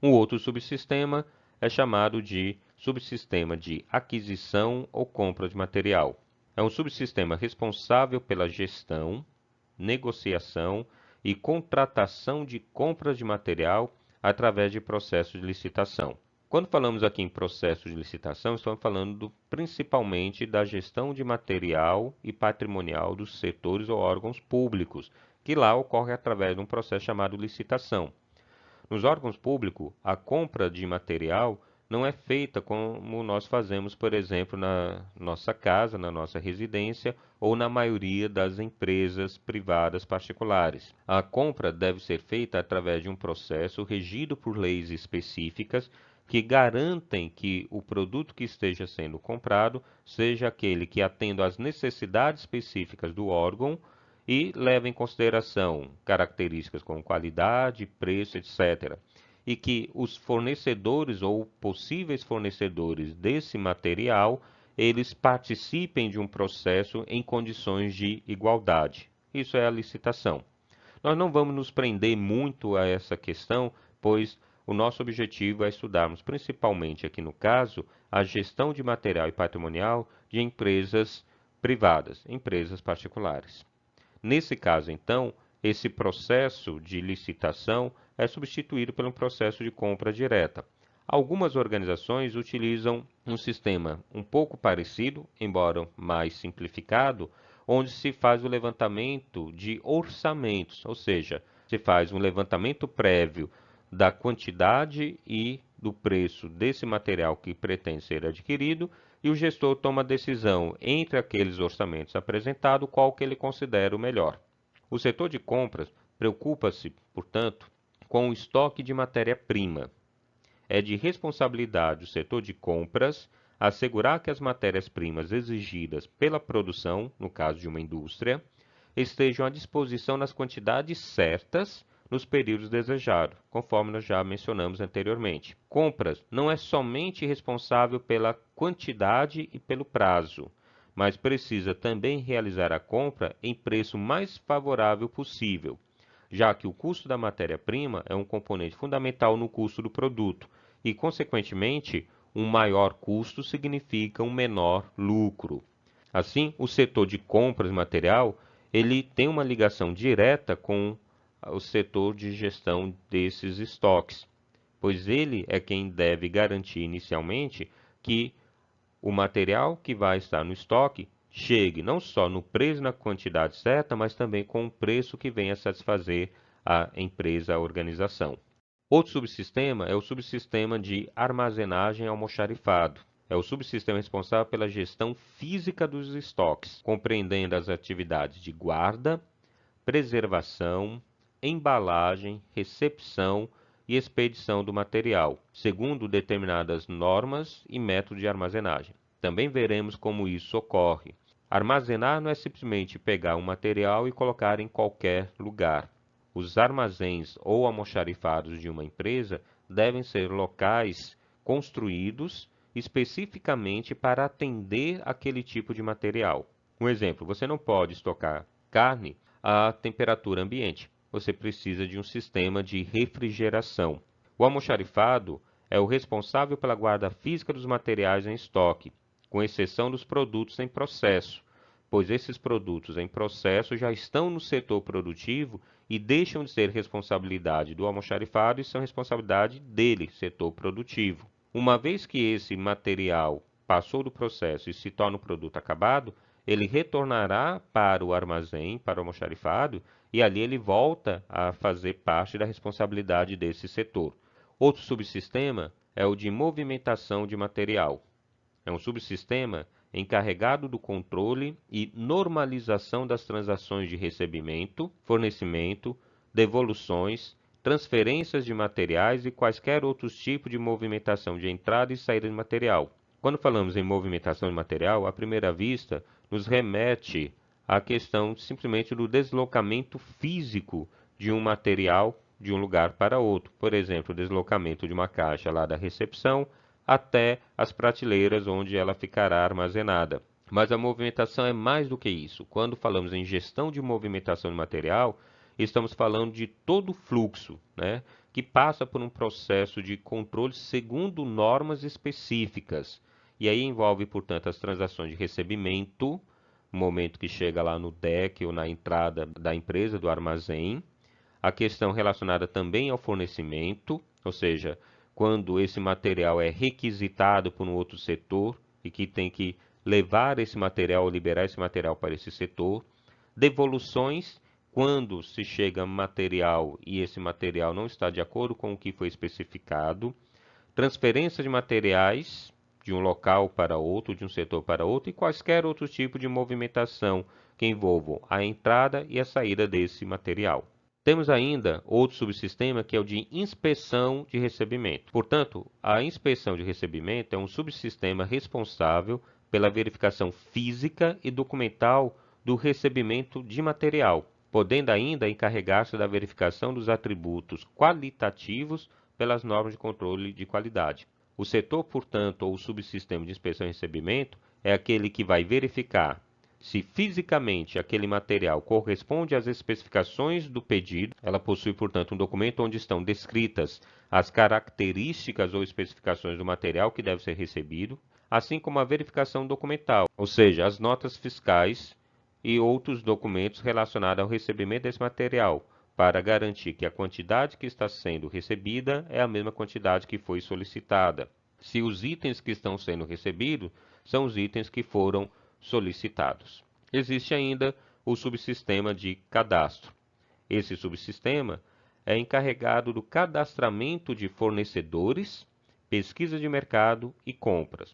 Um outro subsistema é chamado de subsistema de aquisição ou compra de material. É um subsistema responsável pela gestão, negociação e contratação de compras de material através de processos de licitação. Quando falamos aqui em processo de licitação, estamos falando principalmente da gestão de material e patrimonial dos setores ou órgãos públicos, que lá ocorre através de um processo chamado licitação. Nos órgãos públicos, a compra de material não é feita como nós fazemos, por exemplo, na nossa casa, na nossa residência ou na maioria das empresas privadas particulares. A compra deve ser feita através de um processo regido por leis específicas que garantem que o produto que esteja sendo comprado seja aquele que atenda às necessidades específicas do órgão e leva em consideração características como qualidade, preço, etc. E que os fornecedores ou possíveis fornecedores desse material, eles participem de um processo em condições de igualdade. Isso é a licitação. Nós não vamos nos prender muito a essa questão, pois o nosso objetivo é estudarmos principalmente aqui no caso a gestão de material e patrimonial de empresas privadas, empresas particulares. Nesse caso, então, esse processo de licitação é substituído por um processo de compra direta. Algumas organizações utilizam um sistema um pouco parecido, embora mais simplificado, onde se faz o levantamento de orçamentos, ou seja, se faz um levantamento prévio da quantidade e do preço desse material que pretende ser adquirido e o gestor toma a decisão entre aqueles orçamentos apresentados, qual que ele considera o melhor. O setor de compras preocupa-se, portanto, com o estoque de matéria-prima. É de responsabilidade do setor de compras assegurar que as matérias-primas exigidas pela produção, no caso de uma indústria, estejam à disposição nas quantidades certas nos períodos desejados, conforme nós já mencionamos anteriormente. Compras não é somente responsável pela quantidade e pelo prazo, mas precisa também realizar a compra em preço mais favorável possível, já que o custo da matéria-prima é um componente fundamental no custo do produto e, consequentemente, um maior custo significa um menor lucro. Assim, o setor de compras de material, ele tem uma ligação direta com o setor de gestão desses estoques, pois ele é quem deve garantir inicialmente que o material que vai estar no estoque chegue não só no preço e na quantidade certa, mas também com um preço que venha satisfazer a empresa, a organização. Outro subsistema é o subsistema de armazenagem almoxarifado. É o subsistema responsável pela gestão física dos estoques, compreendendo as atividades de guarda, preservação, embalagem, recepção e expedição do material, segundo determinadas normas e métodos de armazenagem. Também veremos como isso ocorre. Armazenar não é simplesmente pegar um material e colocar em qualquer lugar. Os armazéns ou almoxarifados de uma empresa devem ser locais construídos especificamente para atender aquele tipo de material. Um exemplo, você não pode estocar carne à temperatura ambiente. Você precisa de um sistema de refrigeração. O almoxarifado é o responsável pela guarda física dos materiais em estoque, com exceção dos produtos em processo, pois esses produtos em processo já estão no setor produtivo e deixam de ser responsabilidade do almoxarifado e são responsabilidade dele, setor produtivo. Uma vez que esse material passou do processo e se torna um produto acabado, ele retornará para o armazém, para o almoxarifado, e ali ele volta a fazer parte da responsabilidade desse setor. Outro subsistema é o de movimentação de material. É um subsistema encarregado do controle e normalização das transações de recebimento, fornecimento, devoluções, transferências de materiais e quaisquer outros tipos de movimentação de entrada e saída de material. Quando falamos em movimentação de material, à primeira vista, nos remete à questão simplesmente do deslocamento físico de um material de um lugar para outro. Por exemplo, o deslocamento de uma caixa lá da recepção até as prateleiras onde ela ficará armazenada. Mas a movimentação é mais do que isso. Quando falamos em gestão de movimentação de material, estamos falando de todo o fluxo, né, que passa por um processo de controle segundo normas específicas. E aí envolve, portanto, as transações de recebimento, o momento que chega lá no deck ou na entrada da empresa, do armazém, a questão relacionada também ao fornecimento, ou seja, quando esse material é requisitado por um outro setor e que tem que levar esse material ou liberar esse material para esse setor, devoluções, quando se chega material e esse material não está de acordo com o que foi especificado, transferência de materiais de um local para outro, de um setor para outro, e quaisquer outros tipos de movimentação que envolvam a entrada e a saída desse material. Temos ainda outro subsistema que é o de inspeção de recebimento. Portanto, a inspeção de recebimento é um subsistema responsável pela verificação física e documental do recebimento de material, podendo ainda encarregar-se da verificação dos atributos qualitativos pelas normas de controle de qualidade. O setor, portanto, ou o subsistema de inspeção e recebimento é aquele que vai verificar se fisicamente aquele material corresponde às especificações do pedido. Ela possui, portanto, um documento onde estão descritas as características ou especificações do material que deve ser recebido, assim como a verificação documental, ou seja, as notas fiscais e outros documentos relacionados ao recebimento desse material, para garantir que a quantidade que está sendo recebida é a mesma quantidade que foi solicitada. Se os itens que estão sendo recebidos são os itens que foram solicitados. Existe ainda o subsistema de cadastro. Esse subsistema é encarregado do cadastramento de fornecedores, pesquisa de mercado e compras.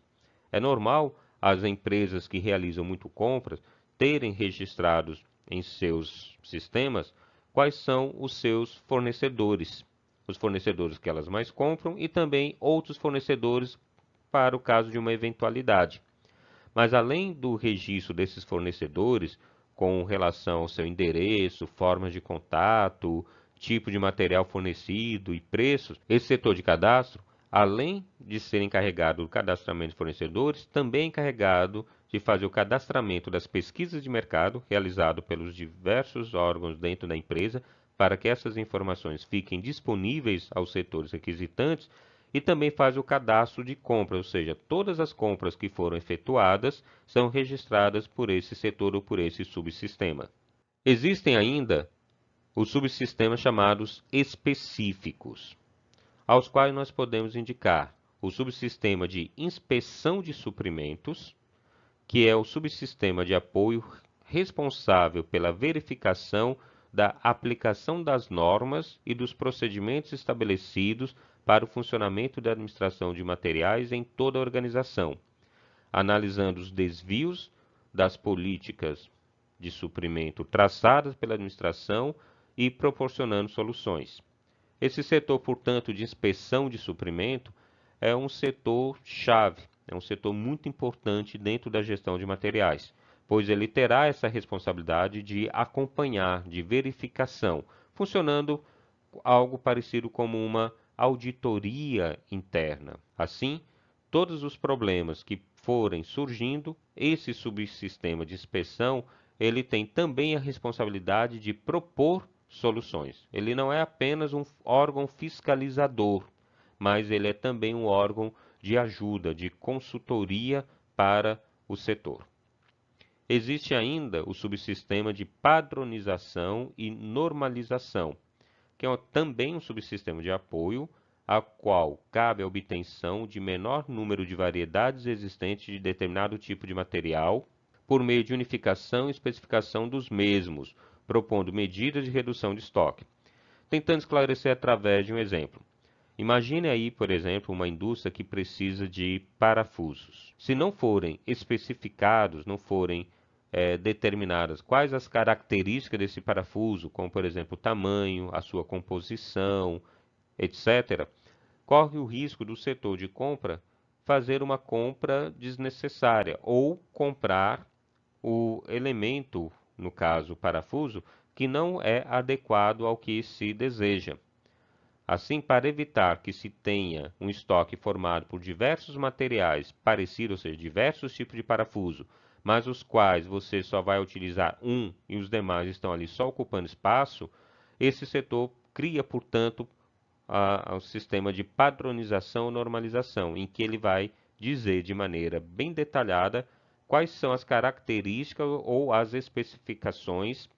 É normal as empresas que realizam muito compras terem registrados em seus sistemas quais são os seus fornecedores, os fornecedores que elas mais compram e também outros fornecedores para o caso de uma eventualidade. Mas além do registro desses fornecedores, com relação ao seu endereço, formas de contato, tipo de material fornecido e preços, esse setor de cadastro, além de ser encarregado do cadastramento de fornecedores, também é encarregado de fazer o cadastramento das pesquisas de mercado realizado pelos diversos órgãos dentro da empresa, para que essas informações fiquem disponíveis aos setores requisitantes, e também faz o cadastro de compras, ou seja, todas as compras que foram efetuadas são registradas por esse setor ou por esse subsistema. Existem ainda os subsistemas chamados específicos, aos quais nós podemos indicar o subsistema de inspeção de suprimentos, que é o subsistema de apoio responsável pela verificação da aplicação das normas e dos procedimentos estabelecidos para o funcionamento da administração de materiais em toda a organização, analisando os desvios das políticas de suprimento traçadas pela administração e proporcionando soluções. Esse setor, portanto, de inspeção de suprimento é um setor chave, é um setor muito importante dentro da gestão de materiais, pois ele terá essa responsabilidade de acompanhar, de verificação, funcionando algo parecido como uma auditoria interna. Assim, todos os problemas que forem surgindo, esse subsistema de inspeção, ele tem também a responsabilidade de propor soluções. Ele não é apenas um órgão fiscalizador, mas ele é também um órgão de ajuda, de consultoria para o setor. Existe ainda o subsistema de padronização e normalização, que é também um subsistema de apoio, a qual cabe a obtenção de menor número de variedades existentes de determinado tipo de material, por meio de unificação e especificação dos mesmos, propondo medidas de redução de estoque. Tentando esclarecer através de um exemplo. Imagine aí, por exemplo, uma indústria que precisa de parafusos. Se não forem especificados, não forem determinadas quais as características desse parafuso, como por exemplo o tamanho, a sua composição, etc., corre o risco do setor de compra fazer uma compra desnecessária ou comprar o elemento, no caso o parafuso, que não é adequado ao que se deseja. Assim, para evitar que se tenha um estoque formado por diversos materiais parecidos, ou seja, diversos tipos de parafuso, mas os quais você só vai utilizar um e os demais estão ali só ocupando espaço, esse setor cria, portanto, o sistema de padronização ou normalização, em que ele vai dizer de maneira bem detalhada quais são as características ou as especificações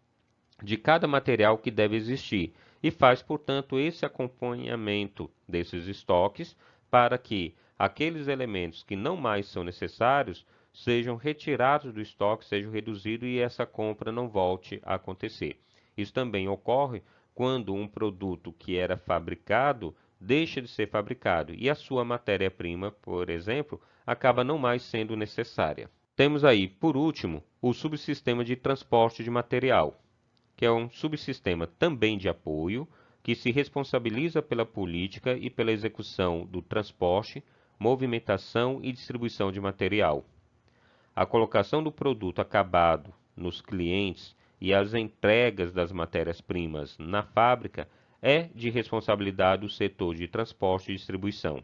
de cada material que deve existir e faz, portanto, esse acompanhamento desses estoques para que aqueles elementos que não mais são necessários sejam retirados do estoque, sejam reduzidos e essa compra não volte a acontecer. Isso também ocorre quando um produto que era fabricado deixa de ser fabricado e a sua matéria-prima, por exemplo, acaba não mais sendo necessária. Temos aí, por último, o subsistema de transporte de material, que é um subsistema também de apoio, que se responsabiliza pela política e pela execução do transporte, movimentação e distribuição de material. A colocação do produto acabado nos clientes e as entregas das matérias-primas na fábrica é de responsabilidade do setor de transporte e distribuição.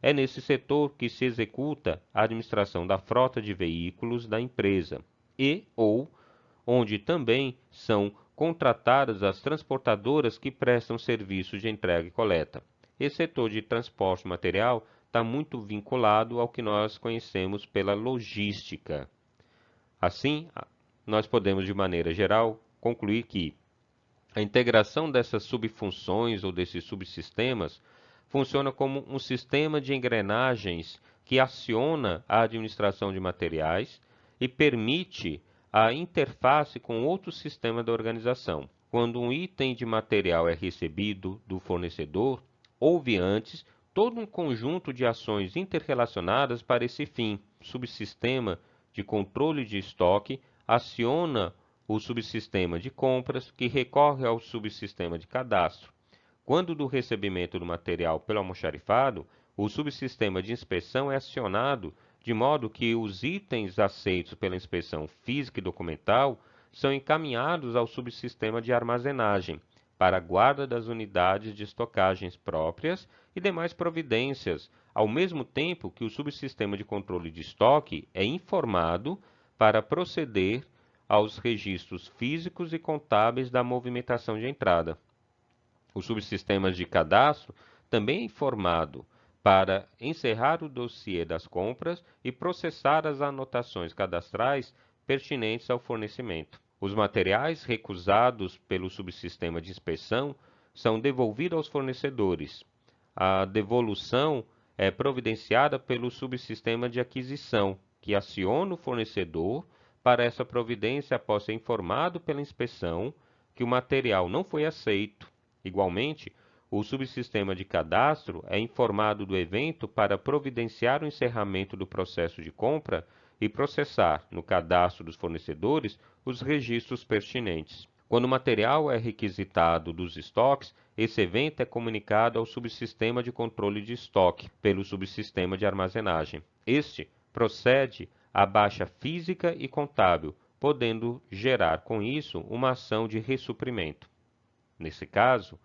É nesse setor que se executa a administração da frota de veículos da empresa ou onde também são contratadas as transportadoras que prestam serviços de entrega e coleta. Esse setor de transporte material está muito vinculado ao que nós conhecemos pela logística. Assim, nós podemos, de maneira geral, concluir que a integração dessas subfunções ou desses subsistemas funciona como um sistema de engrenagens que aciona a administração de materiais e permite a interface com outros sistemas da organização. Quando um item de material é recebido do fornecedor, houve antes todo um conjunto de ações interrelacionadas para esse fim. O subsistema de controle de estoque aciona o subsistema de compras, que recorre ao subsistema de cadastro. Quando do recebimento do material pelo almoxarifado, o subsistema de inspeção é acionado de modo que os itens aceitos pela inspeção física e documental são encaminhados ao subsistema de armazenagem, para a guarda das unidades de estocagens próprias e demais providências, ao mesmo tempo que o subsistema de controle de estoque é informado para proceder aos registros físicos e contábeis da movimentação de entrada. Os subsistemas de cadastro também é informado para encerrar o dossiê das compras e processar as anotações cadastrais pertinentes ao fornecimento. Os materiais recusados pelo subsistema de inspeção são devolvidos aos fornecedores. A devolução é providenciada pelo subsistema de aquisição, que aciona o fornecedor para essa providência após ser informado pela inspeção que o material não foi aceito. Igualmente, o subsistema de cadastro é informado do evento para providenciar o encerramento do processo de compra e processar, no cadastro dos fornecedores, os registros pertinentes. Quando o material é requisitado dos estoques, esse evento é comunicado ao subsistema de controle de estoque, pelo subsistema de armazenagem. Este procede à baixa física e contábil, podendo gerar com isso uma ação de ressuprimento. Nesse caso,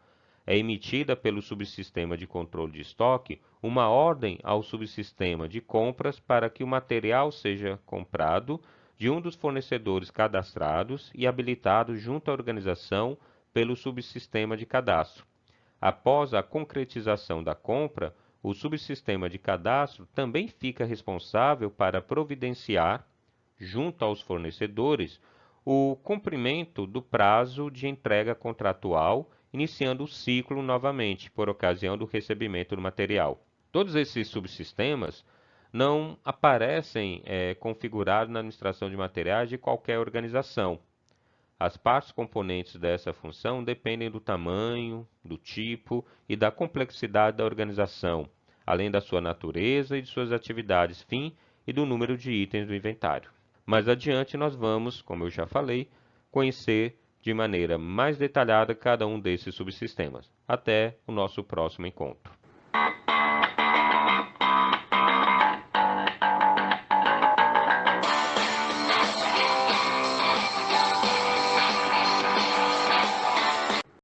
é emitida pelo subsistema de controle de estoque uma ordem ao subsistema de compras para que o material seja comprado de um dos fornecedores cadastrados e habilitados junto à organização pelo subsistema de cadastro. Após a concretização da compra, o subsistema de cadastro também fica responsável para providenciar, junto aos fornecedores, o cumprimento do prazo de entrega contratual, iniciando o ciclo novamente, por ocasião do recebimento do material. Todos esses subsistemas não aparecem configurados na administração de materiais de qualquer organização. As partes componentes dessa função dependem do tamanho, do tipo e da complexidade da organização, além da sua natureza e de suas atividades fim e do número de itens do inventário. Mais adiante nós vamos, como eu já falei, conhecer de maneira mais detalhada cada um desses subsistemas. Até o nosso próximo encontro.